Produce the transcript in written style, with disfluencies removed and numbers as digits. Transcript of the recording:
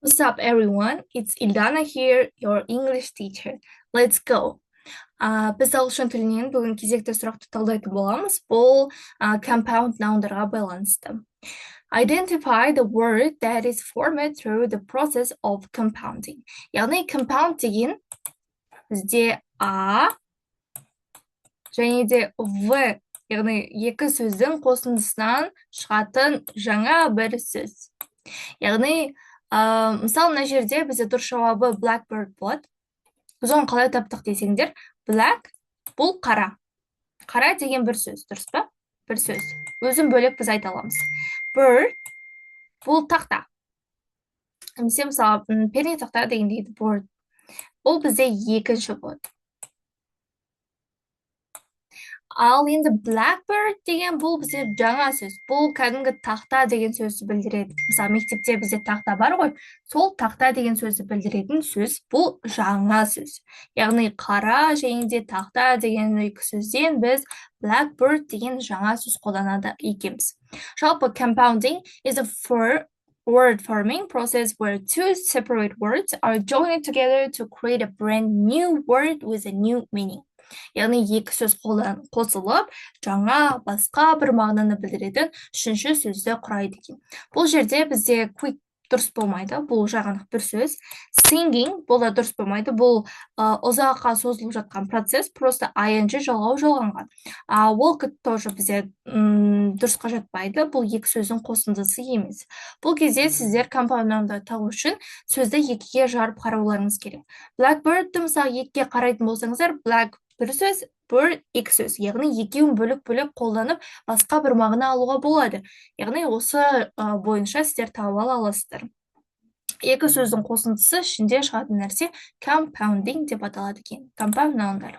What's up, everyone? It's Ildana here, your English teacher. Let's go. Біз ағылшын тілінен бүгін кезекті сұрақты талдайтын боламыз. Бұл compound nouндарға байланысты. Identify the word that is formed through the process of compounding. Яғни compound деген бізде А және де В, яғни екі сөздің қосындысынан шығатын жаңа бір сөз. Яғни мысалы, мына жерде бізде дұрыс жауабы blackbird болады. Біз оны қалай таптық десеңдер, black бұл қара. Қара деген бір сөз, дұрыс па? Бір сөз. Өзін бөлек біз айта аламыз. Bird бұл тақта. Немесе мысалы, пернетақта деген дейді board. Ол бізде екінші болады. Ал енді blackbird деген бұл бізде жаңа сөз. Бұл кәдімгі тақта деген сөзді білдіреді. Мысалы, мектепте бізде тақта бар ғой, сол тақта деген сөзді білдіретін сөз бұл жаңа сөз. Яғни қара және де тақта деген екі сөзден біз blackbird деген жаңа сөз қолданады екенбіз. Жалпы compounding is a word forming process where two separate words are joined together to create a brand new word with a new meaning. Яғни екі сөз қосылып, жаңа басқа бір мағынаны білдіретін үшінші сөзді құрайды екен. Бұл жерде бізде quick дұрыс болмайды, бұл жағанақ бір сөз. Singing бұл да дұрыс болмайды, бұл ұзаққа созылып жатқан процесс, просто ing жалғанған. Walk тоже бізде дұрысқа жатпайды, бұл екі сөздің қосындысы емес. Бұл кезде сіздер compound nounды табу үшін сөзді екіге жарып қарауларыңыз керек. Blackbird'ті мысалы екіге қарайтын болсаңыздар, black бір сөз, bird екі сөз. Яғни екеуін бөлік-бөлік қолданып, басқа бір мағына алуға болады. Яғни осы бойынша сіздер тауып ала аласыздар. Екі сөздің қосындысы ішінде шығатын нәрсе compounding деп аталады екен. Compound nounдар.